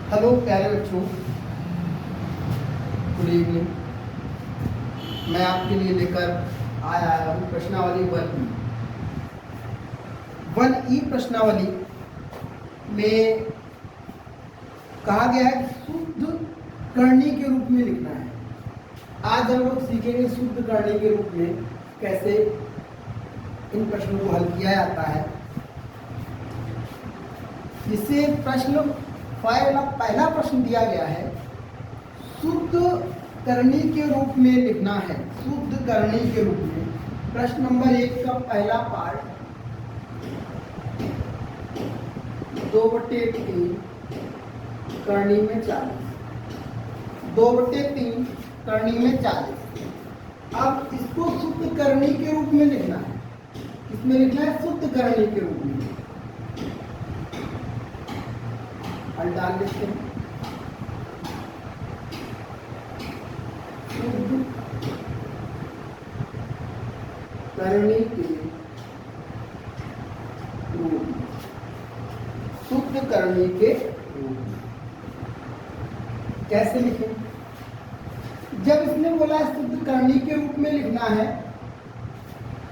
Hello प्यारे बच्चों, good evening. मैं आपके लिए लेकर आया हूँ प्रश्नावली 1E प्रश्नावली में कहा गया है शुद्ध करणी के रूप में लिखना है। आज हम लोग सीखेंगे शुद्ध करणी के रूप में कैसे इन प्रश्नों को हल किया जाता है। जिससे प्रश्न पहला प्रश्न दिया गया है, शुद्ध करणी के रूप में लिखना है। शुद्ध करणी के रूप में प्रश्न नंबर 1 का पहला पार्ट 2/3 करणी में 40, 2/3 करणी में 40। अब इसको शुद्ध करणी के रूप में लिखना है। इसमें लिखना है शुद्ध करणी के रूप में। हल डाल देते हैं। शुद्ध करणी के रूप में, शुद्ध करणी के रूप में कैसे लिखें? जब इसने बोला है शुद्ध करणी के रूप में लिखना है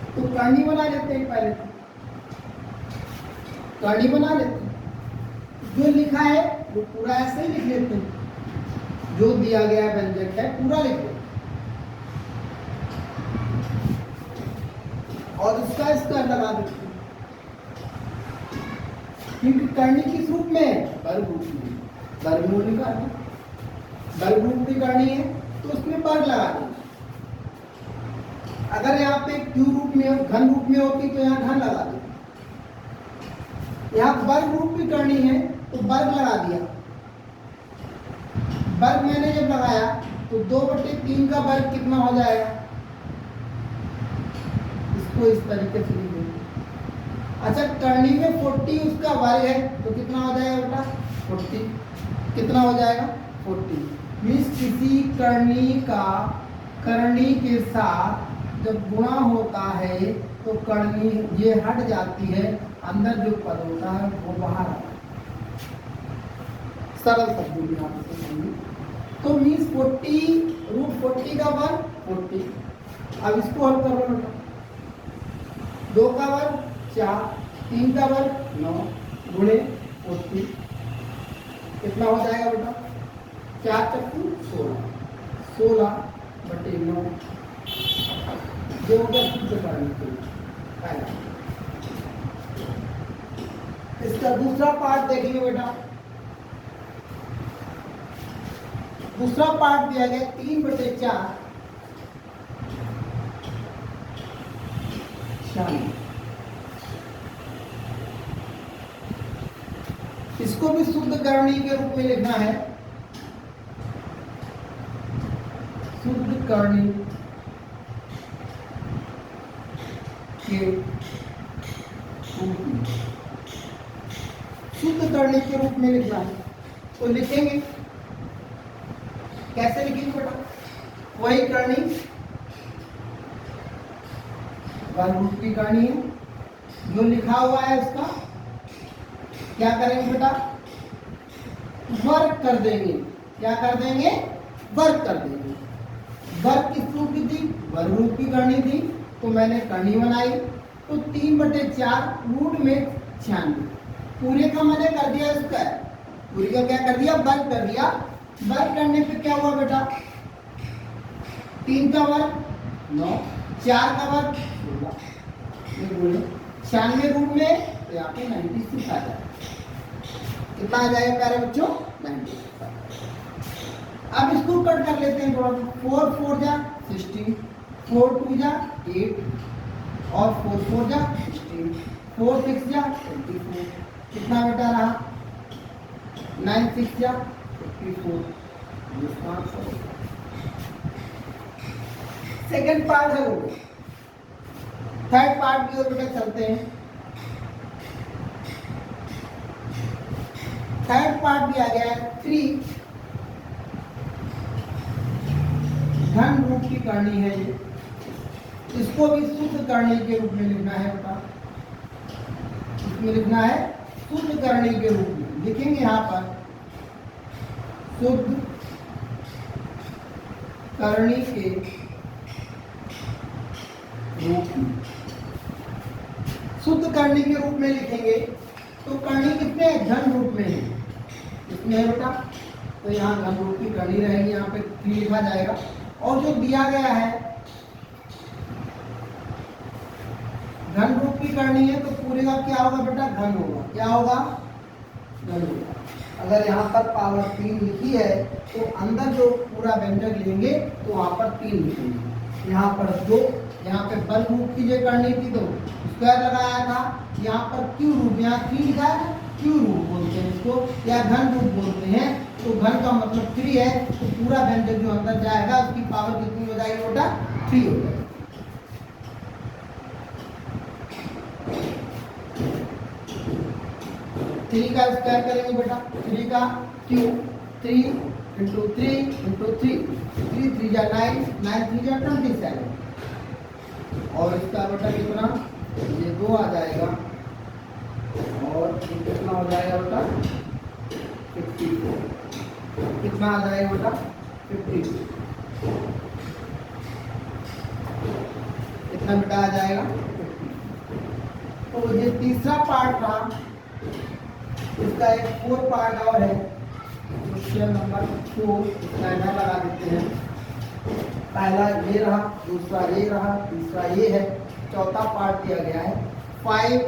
तो करणी बना लेते हैं। पहले करणी बना लेते हैं। जो लिखा है वो पूरा ऐसे ही लिख लेते हैं। जो दिया गया व्यंजक है पूरा लिख लेते और इसका लगा देते हैं। क्योंकि करणी किस रूप में है? वर्ग रूप में। वर्गमूल निकालना, वर्ग रूप की करणी है तो उसमें वर्ग लगा देंगे। अगर यहाँ पे क्यू रूप में घन रूप में होती तो यहाँ घन लगा देंगे। यहाँ वर्ग रूप की करणी है तो वर्ग लगा दिया। वर्ग मैंने जब लगाया तो 2/3 का वर्ग कितना हो जाएगा? इसको इस तरीके से लिख देंगे। अच्छा, करणी में 40 उसका वर्ग है तो कितना हो जाएगा बेटा? 40। कितना हो जाएगा? 40। मीन्स किसी करणी का करणी के साथ जब गुणा होता है तो करणी ये हट जाती है, अंदर जो पद होता है वो बाहर आता है। सरल शब्दों में आप इसे समझिए। तो मीन्स 40 का वर्ग 40। अब इसको हल कर लो बेटा। 2 का वर्ग 4, 3 का वर्ग 9 गुणे 40 कितना हो जाएगा बेटा? 4 चक्कू 16, 16/9 जो होगा शुद्ध करणी के लिए। इसका दूसरा पार्ट देखेंगे बेटा। दूसरा पार्ट दिया गया 3/4 इसको भी शुद्ध करणी के रूप में लिखना है। शुद्ध करणी के रूप में, शुद्ध करणी के रूप में लिखना है तो लिखेंगे कैसे? लिखेंगे बेटा? वही करणी वर्ग रूप की करणी है, जो लिखा हुआ है उसका क्या करेंगे बेटा? वर्ग कर देंगे। क्या कर देंगे? वर्ग कर देंगे। वर्ग किस रूप की थी? वर्ग रूप की करणी थी तो मैंने करणी बनाई। तो 3/4 रूट में 96 पूरे का मैंने कर दिया स्क्वायर। पूरे का क्या कर दिया? वर्ग कर दिया। वर्ग करने पे क्या हुआ बेटा? 3 का वर्ग 9, 4 का वर्ग 16, 96 रूट में तो यहाँ पे 96 आ जाएगा। कितना आ जाएगा प्यारे बच्चों? 96। अब इसको कट कर लेते हैं थोड़ा। 4 4 जा 16, 4 2 जा 8 और 4 4 जा 16, 4 6 जा 24। कितना बेटा रहा? 9 6 जा 54। सेकेंड पार्ट है वो। थर्ड पार्ट की ओर बेटा चलते हैं। थर्ड पार्ट दिया गया है 3 धन रूप की करणी है ये। इसको भी शुद्ध करणी के रूप में लिखना है बेटा। इसमें लिखना है शुद्ध करणी के रूप में। लिखेंगे यहाँ पर शुद्ध करनी के रूप में, शुद्ध करनी के रूप में लिखेंगे तो करनी कितने घन रूप में है, इसमें है बेटा, तो यहाँ घन रूप की करनी रहेगी, यहाँ पे 3 लिखा जाएगा। और जो दिया गया है घन रूप की करनी है तो पूरे का क्या होगा बेटा, घन होगा। क्या होगा, घन होगा। अगर यहाँ पर पावर 3 लिखी है तो अंदर जो पूरा व्यंजक लेंगे तो वहाँ पर 3 लिखेंगे। यहाँ पर 2, यहाँ पे बल रूप की जो करनी थी तो स्क्वायर लगाया था, यहाँ पर क्यू रूप, यहाँ 3 लिखा है, क्यू रूप बोलते हैं इसको या घन रूप बोलते हैं। तो घन का मतलब 3 है, तो पूरा व्यंजक जो अंदर जाएगा उसकी पावर कितनी हो जाएगी बेटा, 3 हो जाएगी। थ्री का स्क्वायर करेंगे बेटा, 3 का क्यू, 3 इंटू 3 इंटू 3, 3 3 जा 9, 9 3 जा 27, और इसका बेटा कितना, ये 2 आ जाएगा, और ये कितना हो जाएगा बेटा, 54, कितना आ जाएगा बेटा, 52, कितना बेटा आ जाएगा 50। तो ये तीसरा पार्ट था, इसका एक 4 पार्ट और है, क्वेश्चन नंबर 4, इसका नाम लगा देते हैं। पहला ये रहा, दूसरा ये रहा, तीसरा ये है, चौथा पार्ट दिया गया है 5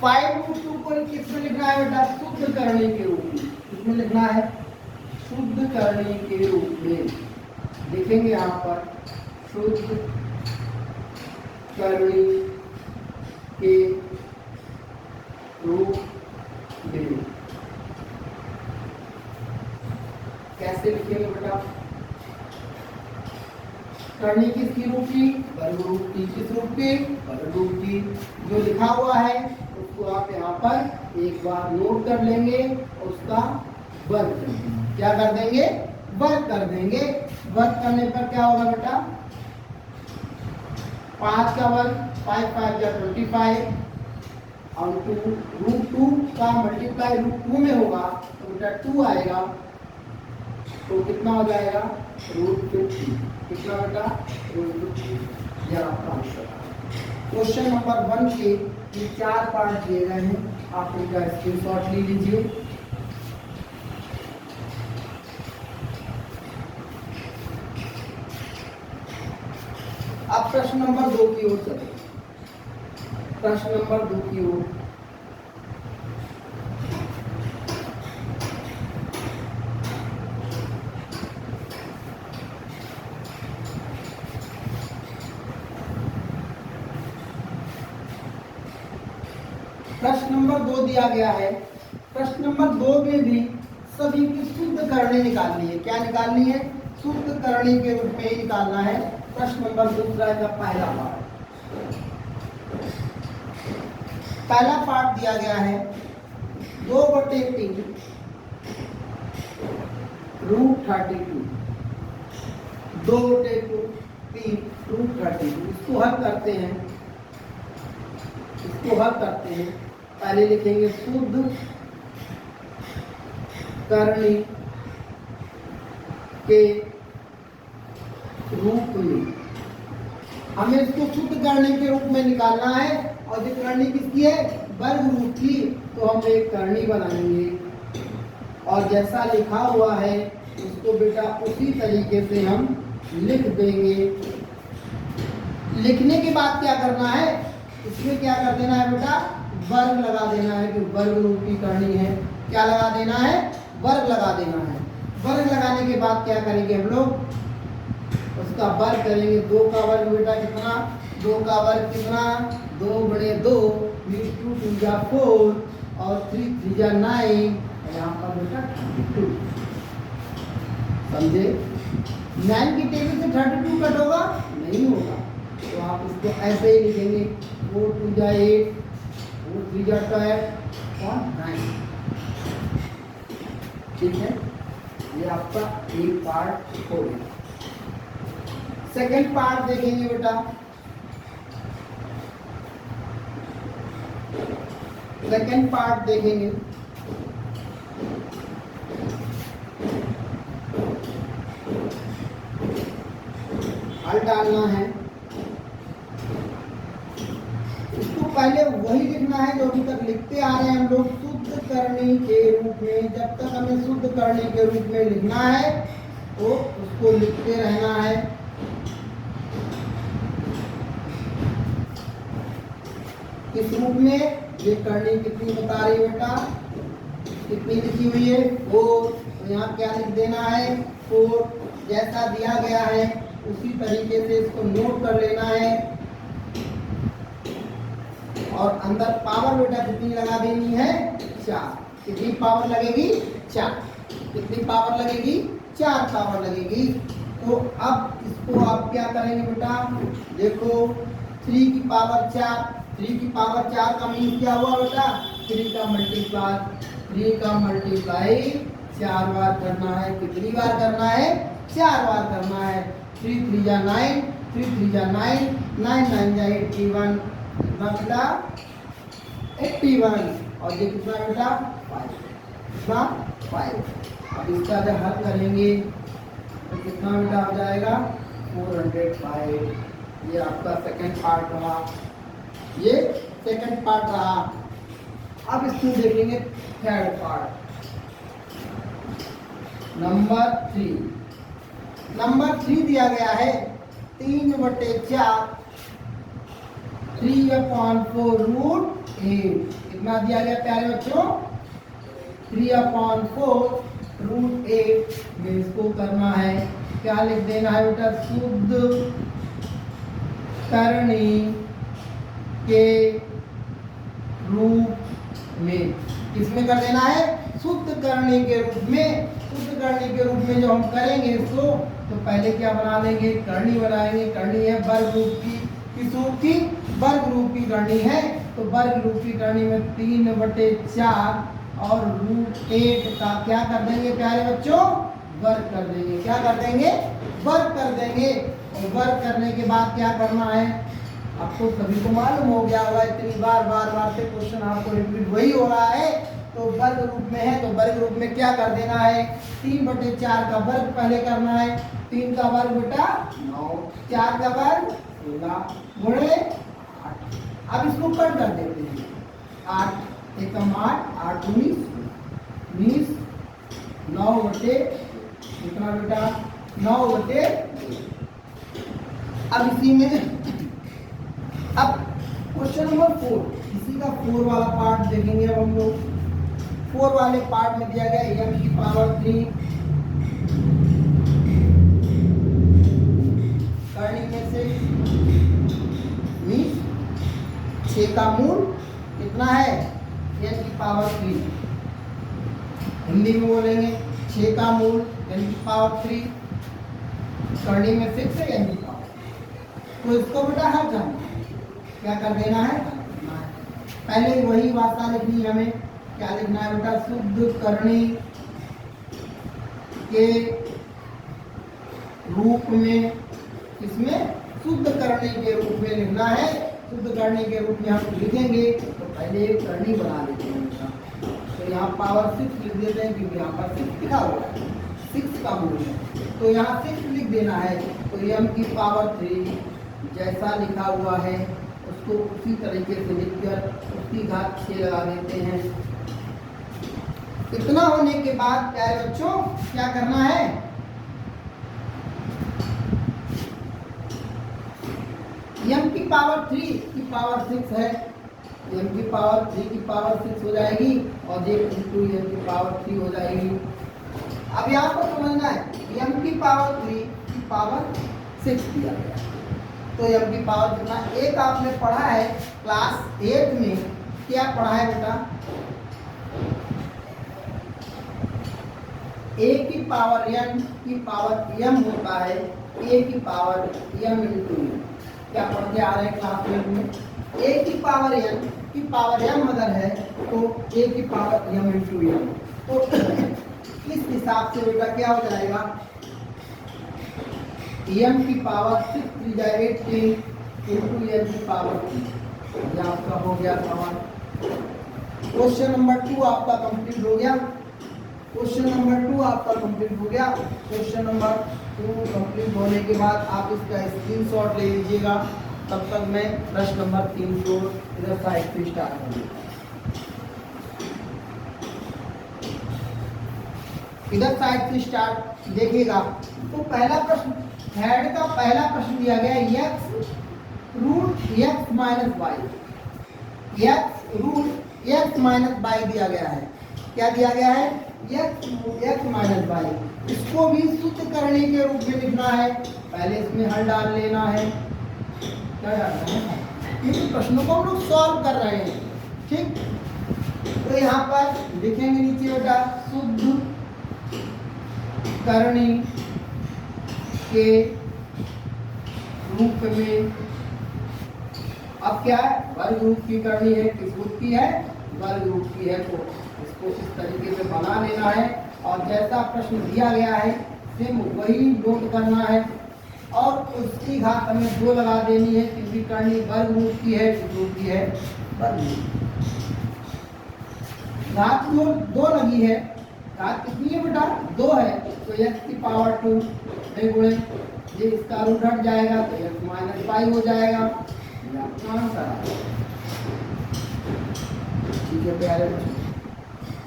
5√2 को किसमें लिखना है बेटा, शुद्ध करने के रूप में, किसमें लिखना है, शुद्ध करने के रूप में लिखेंगे। यहाँ पर शुद्ध करने के रूप में कैसे लिखेंगे बेटा, करनी किसकी रूप की, वर्ग रूप की, किस रूप की, वर्ग रूप की। जो लिखा हुआ है उसको आप यहाँ पर एक बार नोट कर लेंगे, उसका वर्ग कर देंगे। क्या कर देंगे, वर्ग कर देंगे। वर्ग करने पर क्या होगा बेटा, 5 का वर्ग, 5 5 या 25, और √2 का मल्टीप्लाई √2 में होगा तो बेटा 2 आएगा, तो कितना हो जाएगा, √50, कितना बेटा, √50। यह आपका आंसर है। क्वेश्चन नंबर 1 के ये 4 पार्ट दिए गए हैं, आप इनका स्क्रीनशॉट ले लीजिए। अब प्रश्न नंबर 2 की ओर चलिए। प्रश्न नंबर 2 की ओर, प्रश्न नंबर 2 दिया गया है। प्रश्न नंबर 2 में भी सभी की शुद्ध करनी निकालनी है। क्या निकालनी है, शुद्ध करनी के रूप में ही निकालना है। प्रश्न नंबर 2 का पहला पार्ट, पहला पार्ट दिया गया है 2/3 √32, 2/3 √32। इसको हल करते हैं, इसको हल करते हैं। पहले लिखेंगे शुद्ध करनी के रूप में, हमें इसको शुद्ध करनी के रूप में निकालना है। और जो करनी किसकी है, वर्ग रूप की, तो हम एक करनी बनाएंगे और जैसा लिखा हुआ है उसको बेटा उसी तरीके से हम लिख देंगे। लिखने के बाद क्या करना है, इसमें क्या कर देना है बेटा, वर्ग लगा देना है कि वर्ग रूप की करनी है। क्या लगा देना है, वर्ग लगा देना है। वर्ग लगाने के बाद क्या करेंगे हम लोग, उसका वर्ग करेंगे। 2 का वर्ग बेटा कितना, 2 का वर्ग कितना, 2 गुणे 2, 2 2 जा 4, और 3 3 जा 9, और यहाँ पर बेटा 32। समझे, 9 की टेबल से 32 कट होगा, नहीं होगा, तो आप इसको ऐसे ही लिखेंगे। 4 2 जा 8, 4 3 जा 12 और 9। ठीक है, ये आपका एक पार्ट हो गया। सेकंड पार्ट देखेंगे बेटा। सेकंड पार्ट देखेंगे। हल डालना है, इसको पहले वही लिखना है जो अभी तक लिखते आ रहे हैं हम लोग, शुद्ध करने के रूप में। जब तक हमें शुद्ध करने के रूप में लिखना है तो उसको लिखते रहना है। किस रूप में? ये करनी कितनी बता रही है बेटा, कितनी लिखी हुई है 4। तो यहाँ क्या लिख देना है 4, जैसा दिया गया है उसी तरीके से इसको नोट कर लेना है। और अंदर पावर बेटा कितनी लगा देनी है 4। कितनी पावर लगेगी 4। कितनी पावर लगेगी 4 पावर लगेगी। तो अब इसको आप क्या करेंगे बेटा, देखो 3 की पावर 4, 3 की पावर 4 का मीन क्या हुआ बेटा, 3 का मल्टीप्लाई, 3 का मल्टीप्लाई 4 बार करना है। कितनी बार करना है 4 बार करना है। 3 3 जा 9, 3 3 जा 9, 9 9 जा 81, कितना बेटा 81। और ये कितना बेटा 5, कितना 5। अब इसका जब हल करेंगे तो कितना बेटा हो जाएगा 405। ये आपका सेकंड पार्ट रहा, ये सेकंड पार्ट रहा। अब इसको देखेंगे थर्ड पार्ट, नंबर 3। नंबर 3 दिया गया है 3/4, 3/4 रूट 8। कितना दिया गया प्यारे बच्चों 3/4 रूट 8 में इसको करना है। क्या लिख देना है बेटा, शुद्ध करनी के रूप में। किसमें कर देना है, शुद्ध करने के रूप में। शुद्ध करने के रूप में जो हम करेंगे इसको, तो पहले क्या बना लेंगे, करनी बनाएंगे। करनी है वर्ग रूप की, किस रूप की, वर्ग रूप की करनी है। तो वर्ग रूप की करनी में 3/4 और रूट 8 का क्या कर देंगे प्यारे बच्चों, वर्ग कर देंगे। क्या कर देंगे, वर्ग कर देंगे। और वर्ग करने के बाद क्या करना है, आपको सभी को मालूम हो गया होगा, इतनी बार बार बार से क्वेश्चन आपको रिपीट वही हो रहा है। तो वर्ग रूप में है तो वर्ग रूप में क्या कर देना है, 3/4 का वर्ग पहले करना है। 3 का वर्ग बेटा 9, 4 का वर्ग 16 गुणे 8। अब इसको कट कर देते हैं, 8 एकम 8, 8 19, 19 9 कितना बेटा 9। अब इसी में अब क्वेश्चन नंबर 4, इसी का 4 वाला पार्ट देखेंगे। अब हम लोग 4 वाले पार्ट में दिया गया m की पावर 3 करनी में से 6 का मूल कितना है n की पावर 3। हिंदी में बोलेंगे 6 का मूल n की पावर 3 करनी में 6 है n की पावर। तो इसको बेटा हल करना, क्या कर देना है, पहले वही भाषा लिखनी है हमें। क्या लिखना है बेटा, शुद्ध करने के रूप में। इसमें शुद्ध करने के रूप में लिखना है। शुद्ध करने के रूप में हम लिखेंगे तो पहले एक करनी बना लेते हैं बेटा। तो यहाँ पावर 6 लिख देते हैं क्योंकि यहाँ पर 6 लिखा हुआ है, 6 का मूल है तो यहाँ 6 लिख देना है। तो m की पावर 3 जैसा लिखा हुआ है उसको उसी तरीके से लिखकर उसकी घात 6 लगा देते हैं। इतना होने के बाद प्यारे बच्चों क्या करना है, m की पावर 3 की पावर 6 है, m की पावर 3 की पावर 6 हो जाएगी और ये इंटू m की पावर 3 हो जाएगी। अब यहाँ पर समझना है m की पावर 3 की पावर 6 दिया गया तो m की पावर कितना, एक आपने पढ़ा है क्लास 8 में, क्या पढ़ा है बेटा, a की पावर n की पावर m होता है a की पावर m इंटू m। क्या पढ़ते आ रहे हैं क्लास 8 में, a की पावर n की पावर m अगर है तो a की पावर m इंटू m। तो इस हिसाब से बेटा क्या हो जाएगा, m की पावर 6 3 जा 18 इंटू n की पावर 3। ये आपका हो गया सवाल। क्वेश्चन नंबर 2 आपका कंप्लीट हो गया। क्वेश्चन नंबर 2 आपका कंप्लीट हो गया। क्वेश्चन नंबर 2 कंप्लीट होने के बाद आप इसका स्क्रीनशॉट ले लीजिएगा। तब तक मैं प्रश्न नंबर 3 को इधर साइड से स्टार्ट करूँगा। इधर साइड से स्टार्ट देखिएगा। तो पहला प्रश्न हेड का पहला प्रश्न दिया गया x root x minus y. x root x minus y दिया गया है। क्या दिया गया है? x minus y. इसको भी शुद्ध करने के रूप में लिखना है। पहले इसमें हल डाल लेना है। क्या डालना है? इन प्रश्नों को हम लोग सॉल्व कर रहे हैं। ठीक, तो यहाँ पर लिखेंगे नीचे बेटा शुद्ध करने के रूप में। अब क्या है? वर्ग रूप की करनी है। किस रूप की है? वर्ग रूप की है। तो इसको इस तरीके से बना लेना है और जैसा प्रश्न दिया गया है सेम वही नोट करना है और उसकी घात हमें 2 लगा देनी है क्योंकि करनी वर्ग रूप की है। किस रूप की है? वर्ग रूप। घात 2 लगी है। घात कितनी है बेटा? 2 है। तो x की पावर 2 में गुणे ये इसका रूट हट जाएगा तो x माइनस वाई हो जाएगा। ये आपका आंसर है। ठीक है प्यारे बच्चों,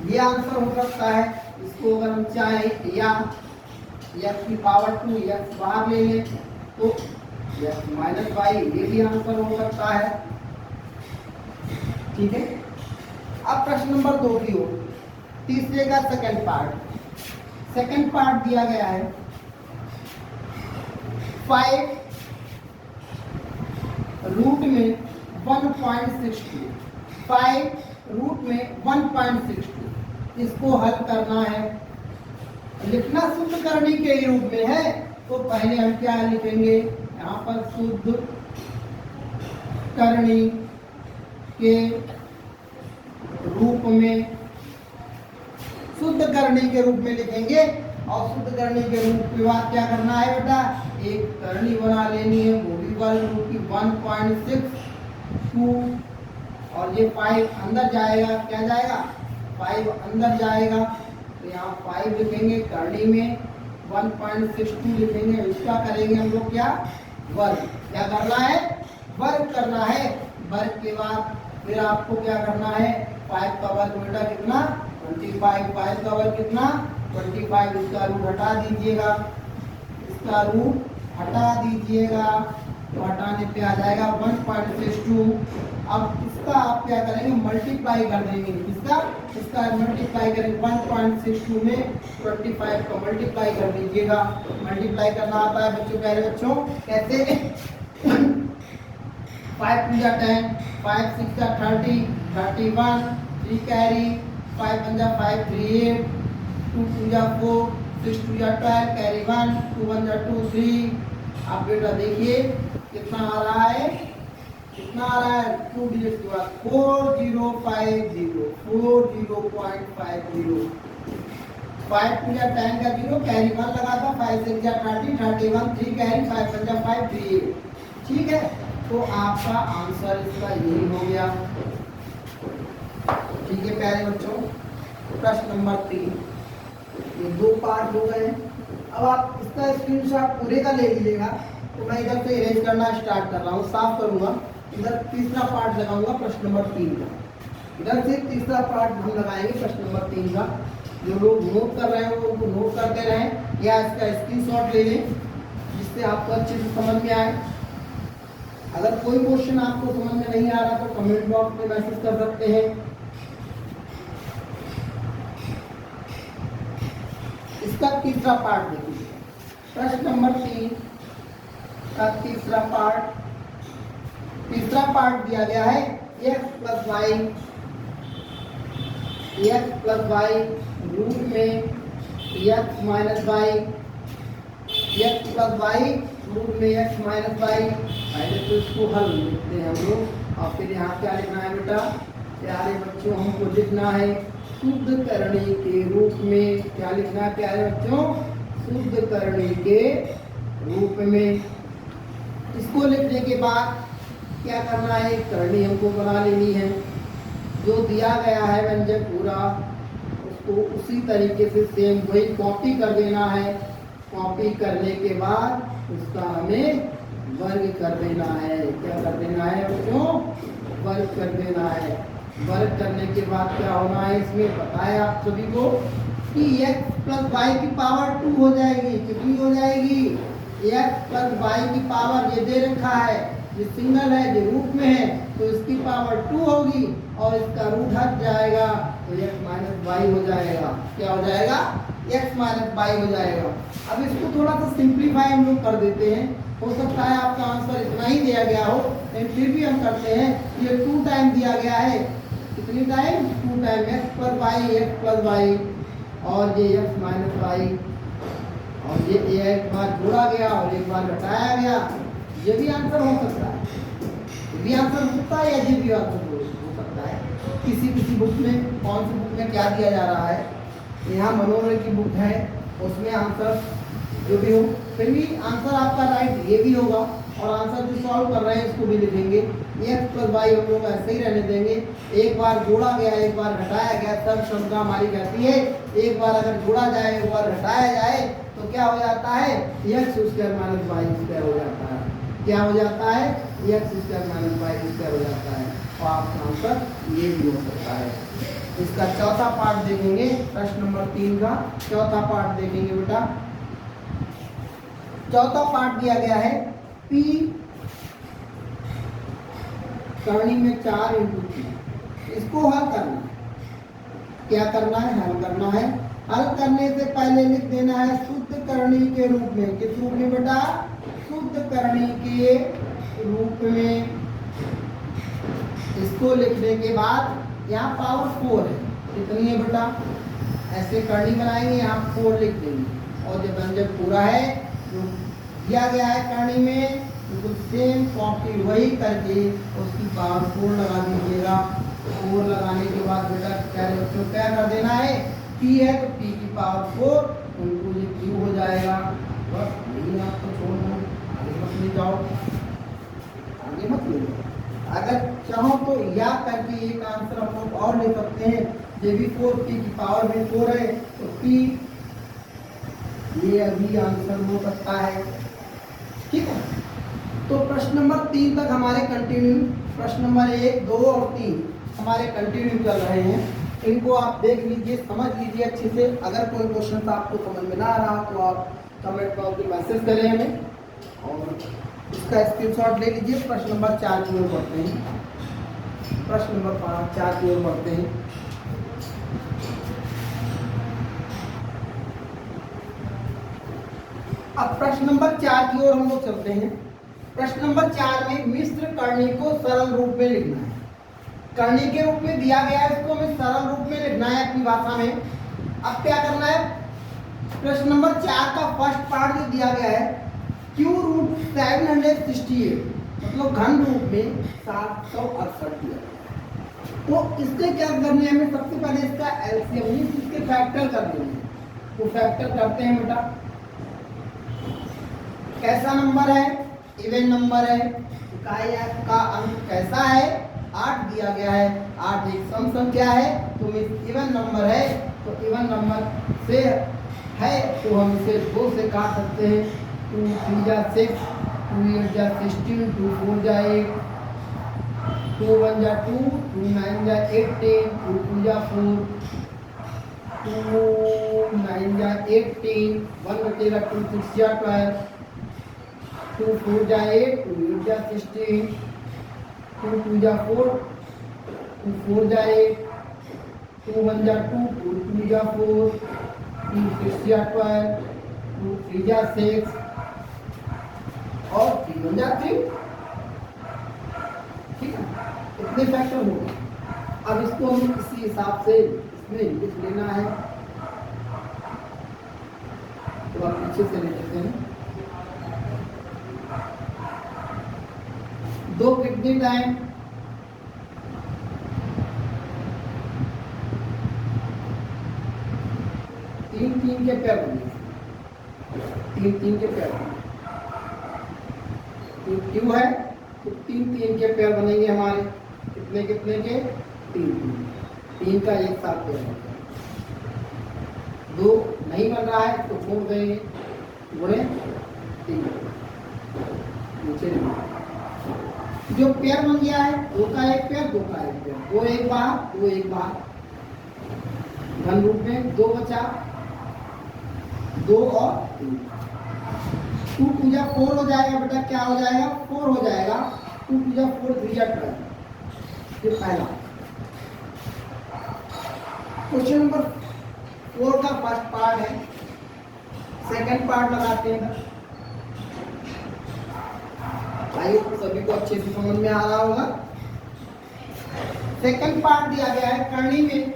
ये आंसर हो सकता है। इसको अगर हम चाहें या x की पावर 2 x बाहर ले लें तो x माइनस वाई ये भी आंसर हो सकता है। ठीक है, अब प्रश्न नंबर 2 की ओर। तीसरे का सेकंड पार्ट। सेकंड पार्ट दिया गया है 5 रूट में 1.62। 5 रूट में 1.62 इसको हल करना है। लिखना शुद्ध करने के रूप में है तो पहले हम क्या लिखेंगे? यहाँ पर शुद्ध करने के रूप में, शुद्ध करने के रूप में लिखेंगे और शुद्ध करने के रूप के बाद क्या करना है बेटा? एक करनी बना लेनी है, वो भी वर्ग रूप की 1.62 और ये 5 अंदर जाएगा। क्या जाएगा? 5 अंदर जाएगा तो यहाँ 5 लिखेंगे। करनी में 1.62 लिखेंगे। इसका करेंगे हम लोग क्या? वर्ग। क्या करना है? वर्ग करना है। वर्ग के बाद फिर आपको क्या करना है? 5 का वर्ग बेटा कितना? 25। 5 का वर्ग कितना? 25। इसका रूट हटा दीजिएगा। इसका रूट हटा दीजिएगा तो हटाने पे आ जाएगा 1.62। अब इसका आप क्या करेंगे? मल्टीप्लाई कर देंगे। इसका मल्टीप्लाई करेंगे 1.62 में 25 का मल्टीप्लाई कर दीजिएगा। मल्टीप्लाई करना आता है बच्चों, प्यारे बच्चों, कैसे? 5 2 जा 10, 5 6 जा 30, 31, 3 कैरी, 5 1 जा 5 3 8, 2 2 जा 4, 6 2 जा 12, कैरी 1, 2 1 जा 2 3। आप बेटा देखिए कितना आ रहा है? कितना आ रहा है? 2 डिजिट के बाद 4050, 40.50। 5 2 जा 10 का 0, कैरी 1 लगा था। 5 6 जा 30, 31, 3 कैरी, 5 1 जा 5 3 8। ठीक है, तो आपका आंसर इसका यही हो गया। ठीक है प्यारे बच्चों, प्रश्न नंबर 3 ये 2 पार्ट हो गए। अब आप इसका स्क्रीनशॉट पूरे का ले लीजिएगा। तो मैं इधर से इरेज करना स्टार्ट कर रहा हूँ, साफ करूंगा। इधर तीसरा पार्ट लगाऊंगा प्रश्न नंबर 3 का। इधर से तीसरा पार्ट हम लगाएंगे प्रश्न नंबर 3 का। जो लोग नोट कर रहे हैं वो उनको नोट करते रहें या इसका स्क्रीनशॉट ले लें जिससे आपको अच्छे से समझ में आए। अगर कोई क्वेश्चन आपको समझ में नहीं आ रहा तो कमेंट बॉक्स में मैसेज कर सकते हैं। इसका तीसरा पार्ट देखिए, प्रश्न नंबर 3 का तीसरा पार्ट। तीसरा पार्ट दिया गया है x प्लस वाई रूट में x minus y, x plus y root में x माइनस वाई। पहले तो इसको हल लिखते हैं हम लोग और फिर यहाँ क्या लिखना है बेटा? प्यारे बच्चों हमको लिखना है शुद्ध करने के रूप में। क्या लिखना है प्यारे बच्चों? शुद्ध करने के रूप में। इसको लिखने के बाद क्या करना है, करनी हमको बना लेनी है। जो दिया गया है व्यंजक पूरा, उसको उसी तरीके से सेम वही कॉपी कर देना है। कॉपी करने के बाद उसका हमें वर्ग कर देना है। क्या कर देना है बच्चों, वर्ग कर देना है। वर्ग करने के बाद क्या होना है, इसमें पता है आप सभी को कि x प्लस वाई की पावर 2 हो जाएगी। कितनी हो जाएगी, x प्लस वाई की पावर, ये दे रखा है, ये सिंगल है, ये रूट में है, तो इसकी पावर 2 होगी और इसका रूट हट जाएगा तो x माइनस वाई हो जाएगा। क्या हो जाएगा, x माइनस वाई हो जाएगा। अब इसको थोड़ा सा सिंप्लीफाई हम लोग कर देते हैं। हो सकता है आपका आंसर इतना ही दिया गया हो, लेकिन फिर भी हम करते हैं। ये 2 टाइम दिया गया है, कितनी time, 2 time, x plus y, x plus y और ये x माइनस वाई, और ये एक बार जोड़ा गया और एक बार घटाया गया। ये भी आंसर हो सकता है, ये भी आंसर हो सकता है, या ये भी आंसर हो सकता है। किसी किसी बुक में, कौन सी बुक में क्या दिया जा रहा है, यहाँ मनोरम की बुक है, उसमें आंसर जो भी हो, फिर भी आंसर आपका राइट ये भी होगा। और आंसर जो सॉल्व कर रहे हैं इसको भी लिखेंगे। x प्लस वाई हम लोग ऐसे ही रहने देंगे। एक बार जोड़ा गया, एक बार घटाया गया, तब क्षमता हमारी कहती है एक बार अगर जोड़ा जाए, एक बार घटाया जाए तो क्या हो जाता है, x square minus y square हो जाता है। क्या हो जाता है, x square minus y square हो जाता है। और आपका आंसर ये भी हो सकता है। इसका चौथा पार्ट देखेंगे, प्रश्न नंबर 3 का चौथा पार्ट देखेंगे बेटा। चौथा पार्ट दिया गया है P करनी में 4 इंटू 3। इसको हल करना है। क्या करना है, हल करना है। हल करने से पहले लिख देना है शुद्ध करनी के रूप में। किस रूप में बेटा, शुद्ध करनी के रूप में। इसको लिखने के बाद यहाँ पावर 4 है, कितनी है बेटा, ऐसे करनी बनाएंगे, यहाँ 4 लिख देंगे। और जब व्यंजक पूरा है जो दिया गया है करनी में, बिल्कुल सेम कॉपी वही करके उसकी पावर 4 लगा दीजिएगा। 4 लगाने के बाद बेटा क्या बच्चों, क्या कर देना है, p है तो p की पावर 4 उनको ये q हो जाएगा। बस यही आपको छोड़ना, आगे मत ले जाओ, आगे मत ले जाओ। अगर चाहो तो या करके एक आंसर हम लोग और ले सकते हैं। ये भी 4, p की पावर में 4 है तो p, ये अभी आंसर हो सकता है। ठीक है, तो प्रश्न नंबर 3 तक हमारे कंटिन्यू, प्रश्न नंबर 1, 2 और 3 हमारे कंटिन्यू चल रहे हैं। इनको आप देख लीजिए, समझ लीजिए अच्छे से। अगर कोई क्वेश्चन आपको समझ में ना आ रहा तो आप कमेंट बॉक्स में मैसेज करें हमें और इसका स्क्रीनशॉट ले लीजिए। प्रश्न नंबर 4 की ओर बढ़ते हैं। प्रश्न नंबर 5, 4 की ओर बढ़ते हैं। अब प्रश्न नंबर 4 की ओर हम लोग चलते हैं। प्रश्न नंबर 4 में मिश्र करनी को सरल रूप में लिखना है। करनी के रूप में दिया गया है, इसको हमें सरल रूप में लिखना है अपनी भाषा में। अब क्या करना है, प्रश्न नंबर 4 का फर्स्ट पार्ट जो दिया गया है q रूट 768, मतलब घन रूप में 768 दिया गया है। तो इससे क्या करना है, हमें सबसे पहले इसका एलसीएम इसके फैक्टर कर देंगे। तो फैक्टर करते हैं बेटा। कैसा नंबर है, इवन नंबर है। इकाई का अंक कैसा है, 8 दिया गया है। 8 एक सम संख्या है तो इवन नंबर है, तो इवन नंबर से है तो हम इसे 2 से काट सकते हैं। 2 3 जा 6, 2 8 जा 16, 2 4 जा 8, 2 1 जा 2, 2 9 जा 18, 2 2 जा 4, 2 9 जा 18, 1 बचेगा 2 6 जा 12, 2 4 जा 8, 2 8 जा 16, 2 2 जा 4, 2 4 जा 8, 2 1 जा 2, 2 2 जा 4, 2 6 जा 12, 2 3 जा 6 और 3 1 जा 3। ठीक है, इतने फैक्टर हो गए। अब इसको हमें किसी हिसाब से इसमें लिख लेना है, तो आप पीछे से ले लेते हैं। 2 कितनी टाइम, 3 3 के पैर बने, 3 3 के पैर बने। क्यू है तो तीन तीन के पेयर बनेंगे हमारे, कितने कितने के, तीन तीन का एक साथ पेयर होता है। दो नहीं बन रहा है तो छोड़ देंगे, गुणे तीन, नीचे नहीं। जो पेयर बन गया है दो का एक पेयर, दो का एक पेयर, दो एक बाहर, दो एक बाहर, घन रूप में दो बचा, दो और तीन, टू टू जा फोर हो जाएगा बेटा, क्या हो जाएगा, फोर हो जाएगा, टू टू जा फोर, थ्री जा 12। ये पहला क्वेश्चन नंबर 4 का फर्स्ट पार्ट है। सेकंड पार्ट लगाते हैं। आई होप सभी को अच्छे से समझ में आ रहा होगा। सेकंड पार्ट दिया गया है करनी में,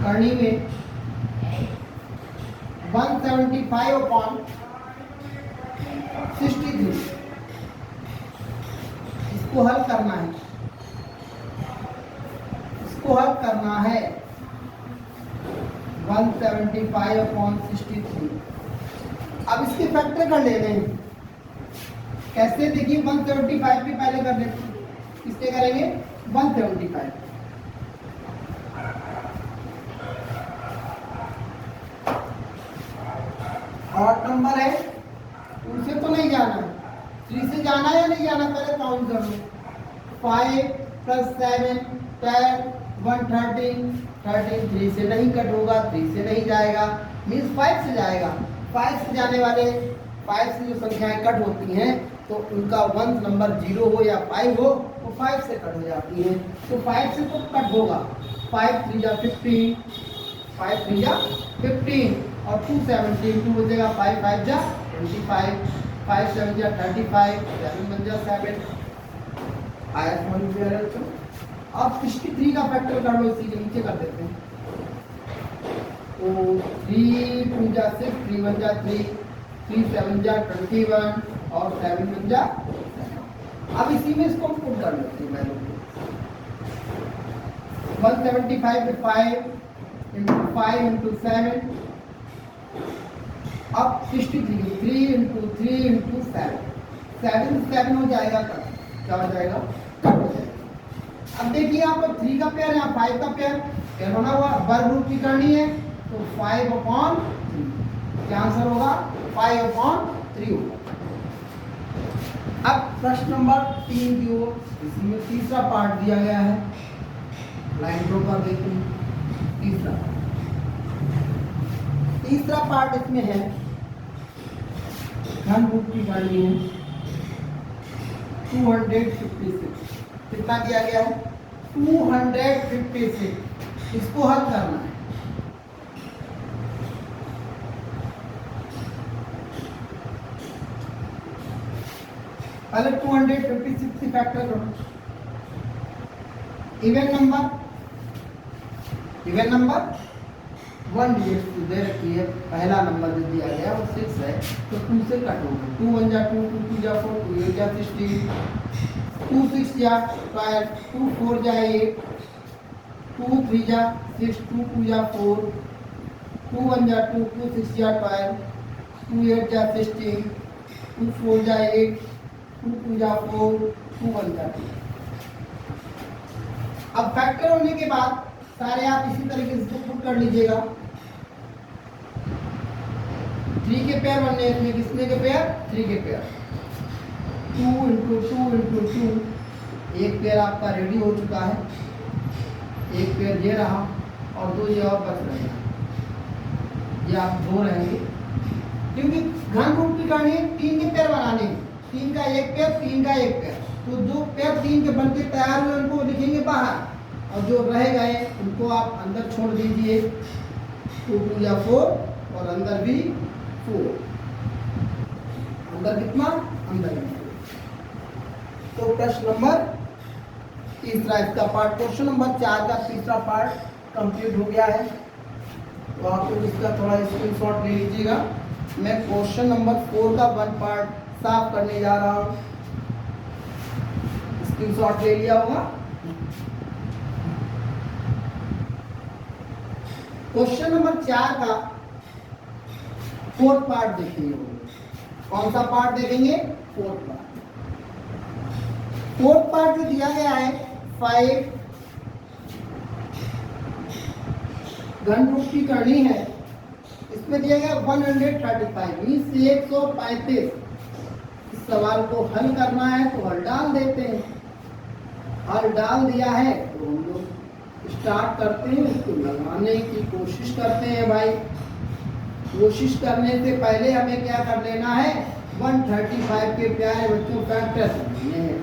करनी में 175/63 इसको हल करना है, इसको हल करना है 175/63। अब इसके फैक्टर कर लेने हैं। कैसे, देखिए 175 भी पहले कर लेते हैं। किसके करेंगे, 175। ऑड नंबर है, उनसे तो नहीं जाना है, 3 से जाना है या नहीं जाना, पहले काउंट कर लो। 5 + 7 10 113 13, 3 से नहीं कट होगा, 3 से नहीं जाएगा, मीन्स 5 से जाएगा। 5 से जाने वाले, 5 से जो संख्याएं कट होती हैं तो उनका 1 नंबर 0 हो या 5 हो तो 5 से कट हो जाती है, तो 5 से तो कट होगा। 5 3 जा 15, 5 3 जा 15 और 2 17, 2 बचेगा, 5 5 जा 25, 5 7 जा 35, 7 बन जा 7। आया समझ में आ रहा है? अब 63 का फैक्टर कर लो, इसी के नीचे कर देते हैं। तो 3 2 जा 6, 3 1 जा 3, 3 7 जा 21 और 7 1 जा 7। अब इसी में इसको पुट कर लेते हैं वैल्यू को। 175 पे 5 × 5 × 7, अब 63 3 × 3 × 7, 7 7 हो जाएगा, कट क्या हो जाएगा, कट हो जाएगा। अब देखिए यहाँ पर 3 का पेयर, यहाँ 5 का पेयर होना हुआ, वर्ग रूप की करनी है तो 5/3 क्या आंसर होगा, 5/3 होगा। अब प्रश्न नंबर 3 की ओर, इसमें तीसरा पार्ट दिया गया है, लाइन ड्रॉ कर देते हैं। तीसरा पार्ट इसमें है, घन रूप की करनी है 256। कितना दिया गया है, 256, इसको हल करना है। पहले 256 से फैक्टर करो। इवन नंबर 1 डिजिट दे रखी है, पहला नंबर जो दिया गया वो 6 है तो 2 से कट होगा। 2 1 जा 2, 2 2 जा 4, 2 8 जा 16, 2 6 जा 12, 2 4 जा 8, 2 3 जा 6, 2 2 जा 4, 2 1 जा 2, 2 6 जा 12, 2 8 जा 16, 2 4 जा 8, 2 2 जा 4, 2 1 जा 2। अब फैक्टर होने के बाद सारे आप इसी तरीके से पुट कर लीजिएगा। 3 के पेयर बनने हैं, इसमें कितने के पेयर, 3 के पेयर। 2 × 2 × 2, एक पेयर आपका रेडी हो चुका है, एक पेयर ये रहा और 2 ये और बच रहे हैं, ये आप 2 रहेंगे क्योंकि घन रूप की करनी है, 3 के पेयर बनाने हैं, 3 का एक पेयर, 3 का एक पेयर, तो जो पेयर 3 के बनके तैयार हुए उनको लिखेंगे बाहर और जो रह गए उनको आप अंदर छोड़ दीजिए। 2 2 या 4 और अंदर भी 4, अंदर कितना, अंदर भी 4। तो प्रश्न नंबर तीसरा इसका पार्ट, क्वेश्चन नंबर 4 का तीसरा पार्ट कंप्लीट हो गया है। तो आप लोग इसका थोड़ा स्क्रीनशॉट ले लीजिएगा। मैं क्वेश्चन नंबर 4 का 1 पार्ट साफ करने जा रहा हूँ, स्क्रीनशॉट ले लिया होगा। क्वेश्चन नंबर 4 का 4th पार्ट देखिए। कौन सा पार्ट देखेंगे? Fourth part. फोर्थ पार्ट जो दिया गया है 5 घन रूप की करनी है, इसमें दिया गया 135 मीन्स 135। इस सवाल को हल करना है तो हल डाल देते हैं। हल डाल दिया है तो हम लोग स्टार्ट करते हैं, उसको लगाने की कोशिश करते हैं भाई। कोशिश करने से पहले हमें क्या कर लेना है? 135 के प्यारे बच्चों फैक्टर करने हैं।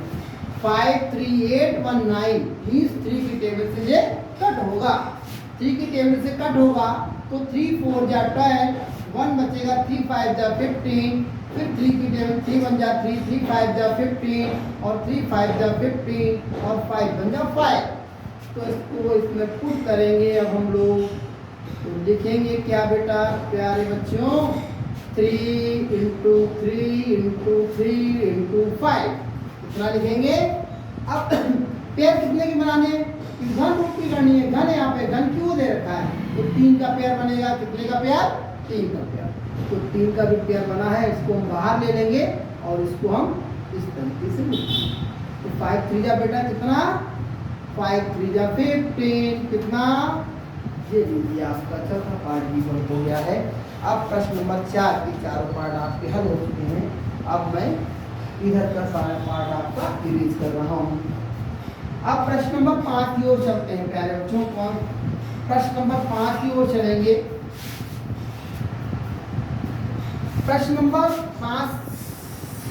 53819 मीन्स 3 की टेबल से ये कट होगा। 3 की टेबल से कट होगा तो 3 4 जा 12, 1 बचेगा, 3 5 जा 15, फिर 3 की टेबल 3 1 जा 3, 3 5 जा 15 और 3 5 जा 15 और 5 बन जा 5। तो इसको इसमें पुट करेंगे अब हम लोग, तो लिखेंगे क्या बेटा प्यारे बच्चों? 3 इंटू 3 इंटू 3 इंटू 5 कितना लिखेंगे? अब पेयर कितने के बनाने हैं? घन रूप की करनी है। घन यहाँ पे घन क्यों दे रखा है? तो 3 का पेयर बनेगा। कितने का पेयर? 3 का पेयर। तो 3 का भी पेयर बना है, इसको हम बाहर ले लेंगे और इसको हम इस तरीके से लिखेंगे। तो 5 3 जा बेटा कितना? 5 3 जा 15 कितना? ये लीजिए आपका चौथा पार्ट भी वर्क हो गया है। अब प्रश्न नंबर 4 की चारों पार्ट आपके हल हो चुके हैं। अब मैं इधर का सारा पार्ट आपका इरेज कर रहा हूँ। अब प्रश्न नंबर 5 की ओर चलते हैं प्यारे बच्चों। कौन प्रश्न नंबर 5 की ओर चलेंगे? प्रश्न नंबर 5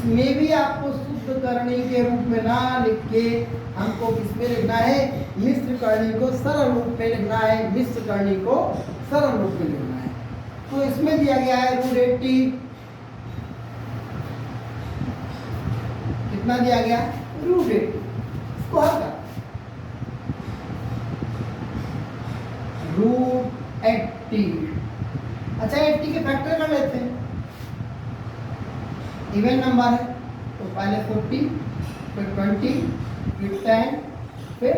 में भी आपको शुद्ध करणी के रूप में ना लिख के हमको किसमें लिखना है? मिश्र करणी को सरल रूप में लिखना है। मिश्र करणी को सरल रूप में लिखना है। तो इसमें दिया गया है √80 कितना दिया गया? √80 इसको हल कर √80। अच्छा 80 के फैक्टर कर लेते हैं। इवन नंबर है तो पहले 40 फिर 20 फिर 10 फिर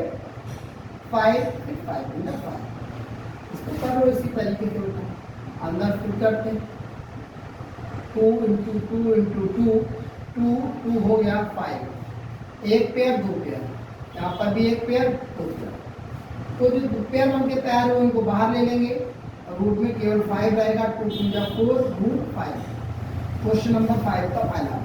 5 फिर 5 अंदर 5। इसको करो इसी तरीके से उठा अंदर फिर करते हैं। 2 इंटू 2 इंटू 2 2 2 हो गया 5। एक पेयर 2 पेयर, यहाँ पर भी एक पेयर 2 पेयर। तो जो 2 पेयर बन के तैयार हो इनको बाहर ले लेंगे और रूट में केवल 5 रहेगा। 2 2 जा 4 √5। क्वेश्चन नंबर 5 का पहला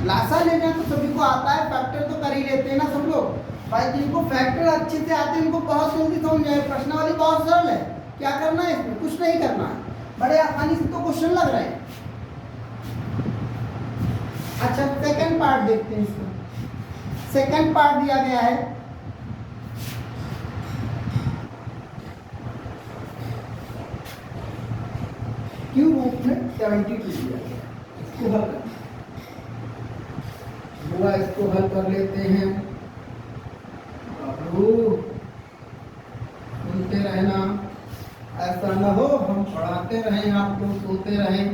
लासा लेना तो सभी को आता है, फैक्टर तो कर ही लेते हैं ना सब लोग भाई। जिनको फैक्टर अच्छे से आते हैं उनको बहुत जल्दी समझ आए। प्रश्नावली बहुत सरल है। क्या करना है इसमें? कुछ नहीं करना है, बड़े आसानी से तो क्वेश्चन लग रहे हैं। अच्छा सेकंड पार्ट देखते हैं। इसका सेकंड पार्ट दिया गया है क्यों रूप में 72 दिया गया। इसको हल करना हुआ, इसको हल कर लेते हैं। सुनते रहना, ऐसा न हो हम पढ़ाते रहें आप लोग सोते रहें।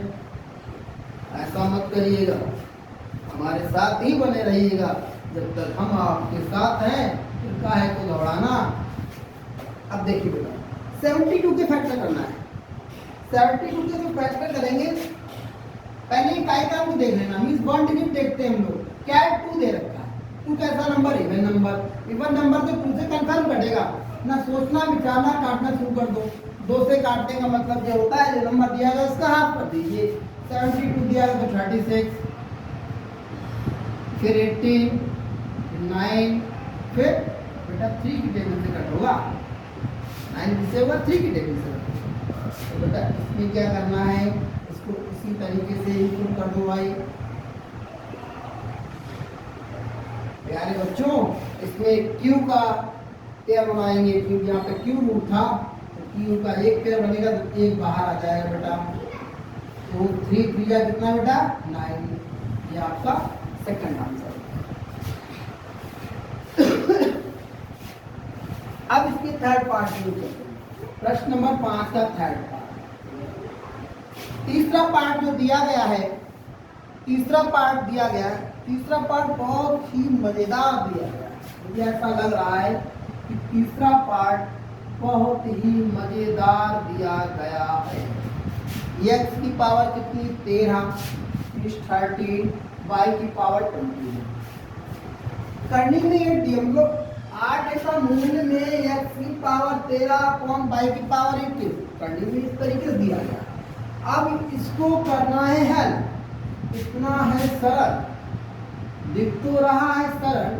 ऐसा मत करिएगा, हमारे साथ ही बने रहिएगा जब तक हम आपके साथ हैं। फिर काहे को घबराना। अब देखिए बेटा 72 के फैक्टर करना है। 72 के जो फैक्टर करेंगे पहले इकाई का को देख लेना। मीन्स 1 डिजिट देखते हैं हम लोग। क्या है? 2 दे रखा है। 2 कैसा number? Even number. Even number तो 2 से कंफर्म कटेगा ना, सोचना विचारना काटना शुरू कर दो। 2 से काटने का मतलब ये होता है जो नंबर दिया गया उसका हाफ कर दीजिए। 72 दिया गया तो 36 फिर 18 9 फिर बेटा 3 की टेबल से कट होगा। 9 किससे होगा? 3 की टेबल से। तो बेटा इसमें क्या करना है? इसको इसी तरीके से इनपुट कर दो भाई। प्यारे बच्चों इसमें क्यू का पेयर बनाएंगे क्योंकि यहाँ पे क्यू रूट था तो क्यू का एक पेयर बनेगा तो एक बाहर आ जाएगा बेटा। तो 3 3 जा कितना बेटा? 9। ये आपका सेकंड आंसर। अब इसके थर्ड पार्ट शुरू करते हैं। प्रश्न नंबर 5 का थर्ड पार्ट। तीसरा पार्ट जो दिया गया है, तीसरा पार्ट दिया गया है, तीसरा पार्ट बहुत ही मजेदार दिया गया है। मुझे ऐसा लग रहा है कि तीसरा पार्ट बहुत ही मजेदार दिया गया है। x की पावर कितनी 13 इस 13 y की पावर 20 है। करनी नहीं है डी हम लोग 8 का मूल्य में x की पावर 13 कौन y की पावर 21 करनी में इस तरीके से दिया गया। अब इसको करना है हल। इतना है सरल, दिख तो रहा है सरल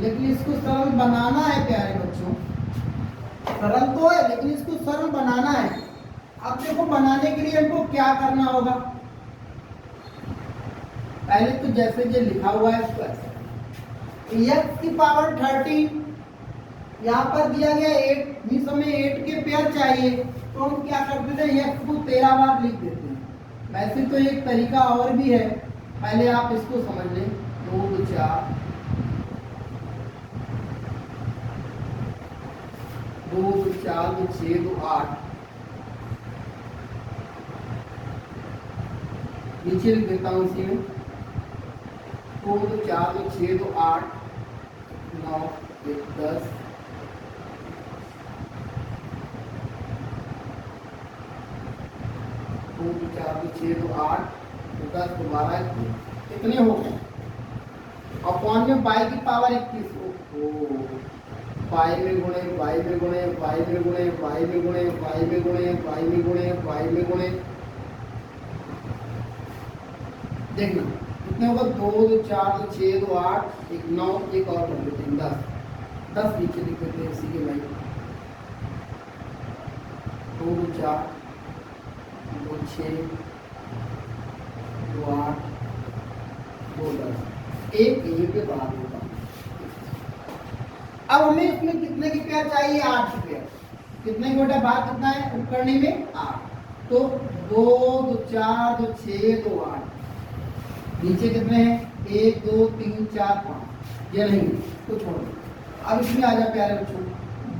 लेकिन इसको सरल बनाना है प्यारे बच्चों। सरल तो है लेकिन इसको सरल बनाना है। अब देखो बनाने के लिए हमको क्या करना होगा। पहले तो जैसे जो लिखा हुआ है इसको ऐसे x की पावर 13 यहाँ पर दिया गया 8 मीन्स हमें 8 के पेयर चाहिए तो हम क्या करते थे x को 13 बार लिख देते हैं। वैसे तो एक तरीका और भी है, पहले आप इसको समझ लें। 2 2 4 2 2 4 2 6 2 8 नीचे लिख देता हूँ इसी में 2 2 4 2 6 2 8 9 1 10 2 2 4 2 6 2 8 10 12 कितने हो गए। और कौन में y की पावर 21 हो y में गुणे y में गुणे y में गुणे y में गुणे y में गुणे y में गुणे y में गुणे देखना कितने होगा 2 2 4 2 6 2 8 1 9 एक और कर देते हैं 10 10 नीचे लिख देते हैं इसी के भाई 2 2 4 2 6 2 8 2 10 एक ये पे बाहर होगा। अब हमें इसमें कितने की पेयर चाहिए 8 की पेयर। कितने की बेटा बात कितना है उपकरणी में 8 तो 2 2 4 2 6 2 8 नीचे कितने हैं 1 2 3 4 5 ये नहीं तो छोड़ दो। अब इसमें आ जा प्यारे बच्चों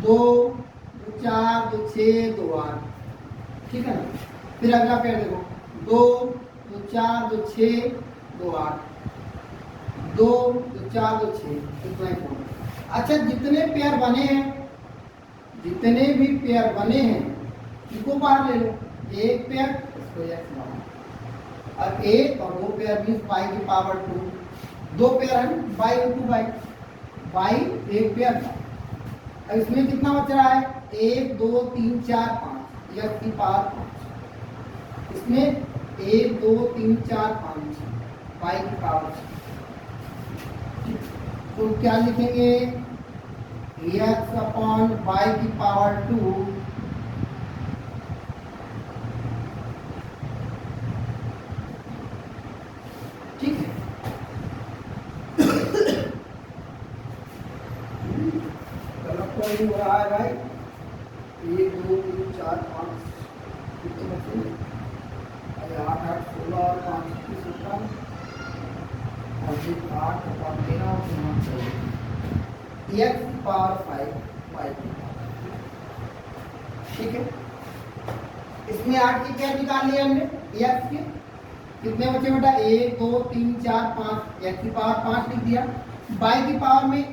2 2 4 2 6 2 8 ठीक है ना। फिर अगला पेयर देखो 2 2 4 2 6 2 8 2 2 4 2 6 कितना है। अच्छा जितने पेयर बने हैं जितने भी पेयर बने हैं इनको बाहर ले लो। एक पेयर इसको x बाहर और एक और दो पेयर मीन्स y की पावर 2 दो पेयर है y इंटू y एक पेयर था। अब इसमें कितना बच रहा है 1 2 3 4 5 x की पावर 5 इसमें 1 2 3 4 5 y की पावर तो क्या लिखेंगे x अपॉन y की पावर 2 ठीक है। गलत तो नहीं हो रहा है भाई 1 2 3 4 5 कितने बचे 8 8 16 और 5 17 और 8 और 13 और 14 x पावर 5 y ठीक है। इसमें 8 की क्या निकाल लिया हमने x के कितने बचे बेटा 1 2 3 4 5 x की पावर 5 लिख दिया। y की पावर में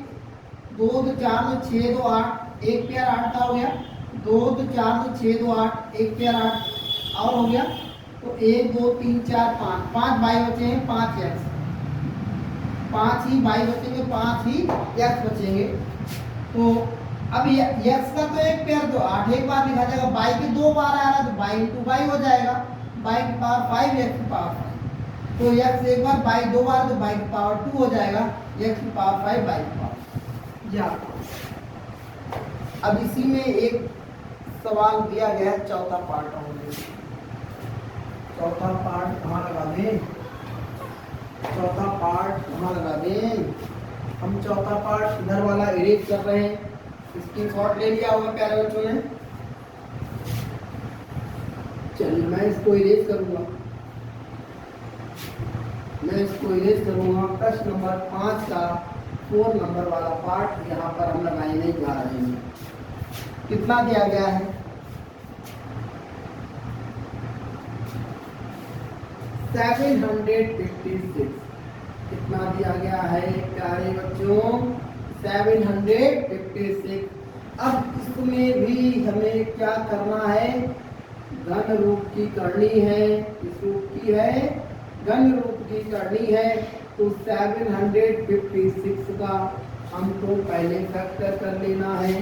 2 2 4 2 6 2 8 एक पेयर 8 का हो गया 2 2 4 2 6 2 8 एक पेयर 8 और हो गया तो 1 2 3 4 5 5 y बचे हैं 5 x 5 ही y बचेंगे 5 ही x बचेंगे। तो अब x का तो एक पेयर तो 8 एक बार लिखा जाएगा y की 2 बार आ रहा है तो y इंटू y हो जाएगा y की पावर 5 x की पावर 5 तो x एक बार y 2 बार तो y की पावर 2 हो जाएगा x की पावर 5 y की पावर या। अब इसी में एक सवाल दिया गया है चौथा पार्ट और चौथा पार्ट कहाँ लगा दें चौथा पार्ट कहाँ लगा दें। हम चौथा पार्ट इधर वाला इरेज कर रहे हैं। स्क्रीनशॉट ले लिया होगा प्यारे बच्चों ने। चलिए मैं इसको इरेज करूंगा प्रश्न नंबर 5 का 4 नंबर वाला पार्ट यहाँ पर हम लगाने नहीं जा रहे हैं। कितना दिया गया है 756 कितना दिया गया है प्यारे बच्चों 756। अब इसमें भी हमें क्या करना है घन रूप की करनी है, किस रूप की है, घन रूप की करनी है, तो 756 का हमको पहले फैक्टर कर लेना है।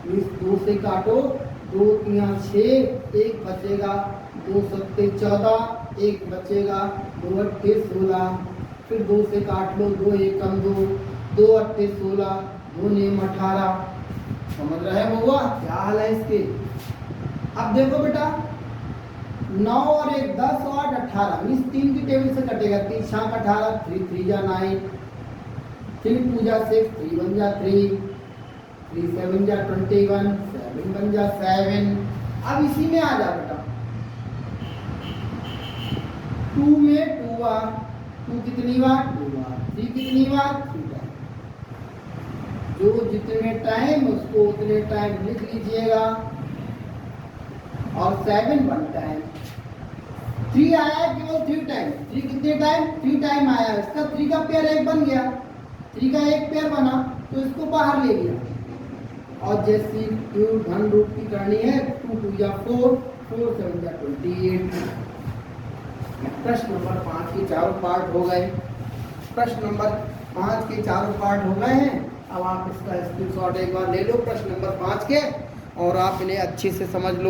इस 2 से काटो, 2 3 6, 1 बचेगा, 2 सत्ते 14, 1 बचेगा, 2 अट्ठे 16, फिर 2 से काट लो, 2 एकम 2, 2 अट्ठे 16, 2 नेम 18। समझ रहे हैं बउआ क्या हाल है इसके? अब देखो बेटा 9 और 1 10 और 8 18, मीन्स 3 की टेबल से कटेगा, 3 6 18, 3 3 जा 9, 3 2 जा 6, 3 1 जा 3, 3 7 जा 21, 7 1 जा 7। अब इसी में आ जा बेटा 2 में 2 बार, 2 कितनी बार 2 बार, 3 कितनी बार 3 बार। जो जितने टाइम उसको उतने टाइम लिख लीजिएगा। और 7 1 टाइम, 3 आया केवल 3 टाइम, 3 कितने टाइम 3 टाइम आया, इसका 3 का पेयर 1 बन गया, 3 का 1 पेयर बना तो इसको बाहर ले लिया। और जैसी घन रूप की करनी है 2 2 या 4, 4 7 या 28। प्रश्न नंबर 5 के चारों पार्ट हो गए। प्रश्न नंबर 5 के चारों पार्ट हो गए हैं। अब आप इसका स्क्रीनशॉट एक बार ले लो प्रश्न नंबर 5 के, और आप इन्हें अच्छे से समझ लो।